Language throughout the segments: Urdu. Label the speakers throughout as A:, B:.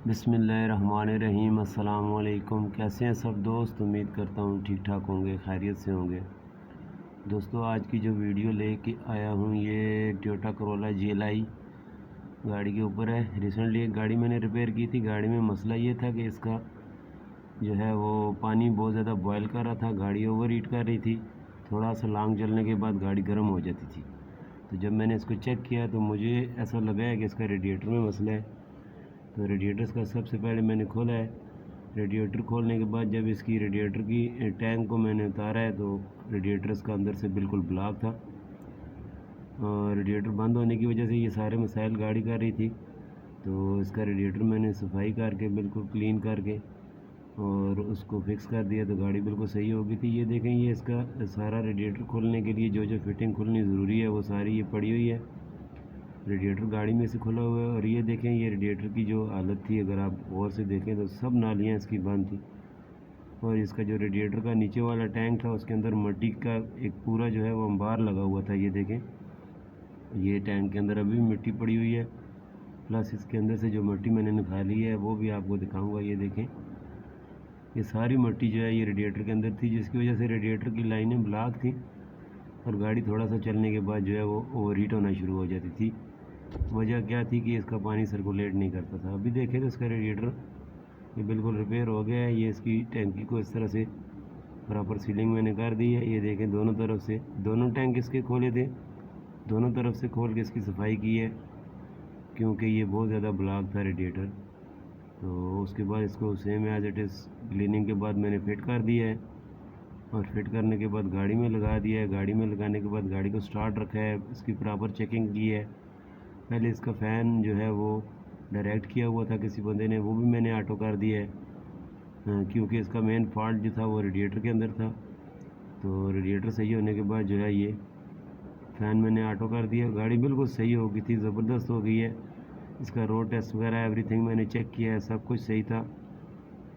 A: بسم اللہ الرحمن الرحیم۔ السلام علیکم، کیسے ہیں سب دوست؟ امید کرتا ہوں ٹھیک ٹھاک ہوں گے، خیریت سے ہوں گے۔ دوستو آج کی جو ویڈیو لے کے آیا ہوں یہ ٹویوٹا کرولا GLI گاڑی کے اوپر ہے۔ ریسنٹلی ایک گاڑی میں نے ریپیئر کی تھی۔ گاڑی میں مسئلہ یہ تھا کہ اس کا جو ہے وہ پانی بہت زیادہ بوائل کر رہا تھا، گاڑی اوور ہیٹ کر رہی تھی، تھوڑا سا لانگ چلنے کے بعد گاڑی گرم ہو جاتی تھی۔ تو جب میں نے اس کو چیک کیا تو مجھے ایسا لگا ہے کہ اس کا ریڈیٹر میں مسئلہ ہے۔ تو ریڈیٹرز کا سب سے پہلے میں نے کھولا ہے۔ ریڈیٹر کھولنے کے بعد جب اس کی ریڈیٹر کی ٹینک کو میں نے اتارا ہے تو ریڈیٹرز کا اندر سے بالکل بلاک تھا، اور ریڈیٹر بند ہونے کی وجہ سے یہ سارے مسائل گاڑی کر رہی تھی۔ تو اس کا ریڈیٹر میں نے صفائی کر کے بالکل کلین کر کے اور اس کو فکس کر دیا تو گاڑی بالکل صحیح ہو گئی تھی۔ یہ دیکھیں، یہ اس کا سارا ریڈیٹر کھولنے کے لیے جو فٹنگ کھلنی ضروری ہے وہ ساری یہ پڑی ہوئی ہے۔ ریڈیٹر گاڑی میں سے کھلا ہوا ہے، اور یہ دیکھیں یہ ریڈیٹر کی جو حالت تھی اگر آپ غور سے دیکھیں تو سب نالیاں اس کی بند تھی، اور اس کا جو ریڈیٹر کا نیچے والا ٹینک تھا اس کے اندر مٹی کا ایک پورا جو ہے وہ انبار لگا ہوا تھا۔ یہ دیکھیں، یہ ٹینک کے اندر ابھی بھی مٹی پڑی ہوئی ہے، پلس اس کے اندر سے جو مٹی میں نے نکالی ہے وہ بھی آپ کو دکھاؤں گا۔ یہ دیکھیں، یہ ساری مٹی جو ہے یہ ریڈیٹر کے اندر تھی، جس کی وجہ سے ریڈیٹر کی لائنیں بلاک تھیں اور گاڑی تھوڑا سا چلنے کے بعد جو ہے وہ اوور ہیٹ ہونا شروع ہو جاتی تھی۔ وجہ کیا تھی کہ اس کا پانی سرکولیٹ نہیں کرتا تھا۔ ابھی دیکھیں تو اس کا ریڈیٹر یہ بالکل ریپیئر ہو گیا ہے۔ یہ اس کی ٹینکی کو اس طرح سے پراپر سیلنگ میں نے کر دی ہے۔ یہ دیکھیں، دونوں طرف سے دونوں ٹینک اس کے کھولے تھے، دونوں طرف سے کھول کے اس کی صفائی کی ہے، کیونکہ یہ بہت زیادہ بلاک تھا ریڈیٹر۔ تو اس کے بعد اس کو same as it is cleaning کے بعد میں نے فٹ کر دیا ہے، اور فٹ کرنے کے بعد گاڑی میں لگا دیا ہے۔ گاڑی میں لگانے کے بعد گاڑی کو سٹارٹ رکھا ہے، اس کی پراپر چیکنگ کی ہے۔ پہلے اس کا فین جو ہے وہ ڈائریکٹ کیا ہوا تھا کسی بندے نے، وہ بھی میں نے آٹو کر دیا ہے، کیونکہ اس کا مین فالٹ جو تھا وہ ریڈیٹر کے اندر تھا۔ تو ریڈیٹر صحیح ہونے کے بعد جو ہے یہ فین میں نے آٹو کر دیا، گاڑی بالکل صحیح ہو گئی تھی، زبردست ہو گئی ہے۔ اس کا روڈ ٹیسٹ وغیرہ ایوری تھنگ میں نے چیک کیا ہے، سب کچھ صحیح تھا۔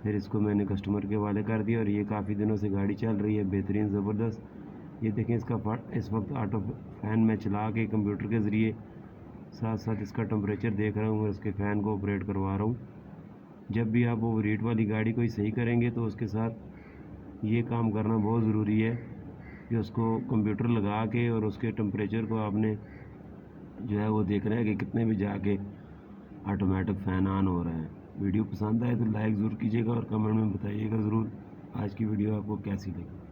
A: پھر اس کو میں نے کسٹمر کے حوالے کر دیا، اور یہ کافی دنوں سے گاڑی چل رہی ہے، بہترین زبردست۔ یہ دیکھیں، اس کا اس وقت آٹو فین میں چلا کے کمپیوٹر کے ذریعے ساتھ ساتھ اس کا ٹمپریچر دیکھ رہا ہوں اور اس کے فین کو آپریٹ کروا رہا ہوں۔ جب بھی آپ اوور ہیٹ والی گاڑی کوئی صحیح کریں گے تو اس کے ساتھ یہ کام کرنا بہت ضروری ہے کہ اس کو کمپیوٹر لگا کے اور اس کے ٹمپریچر کو آپ نے جو ہے وہ دیکھنا ہے کہ کتنے بھی جا کے آٹومیٹک فین آن ہو رہا ہے۔ ویڈیو پسند آئے تو لائک ضرور کیجیے گا اور کمنٹ میں بتائیے گا ضرور آج کی ویڈیو آپ کو کیسی لگی۔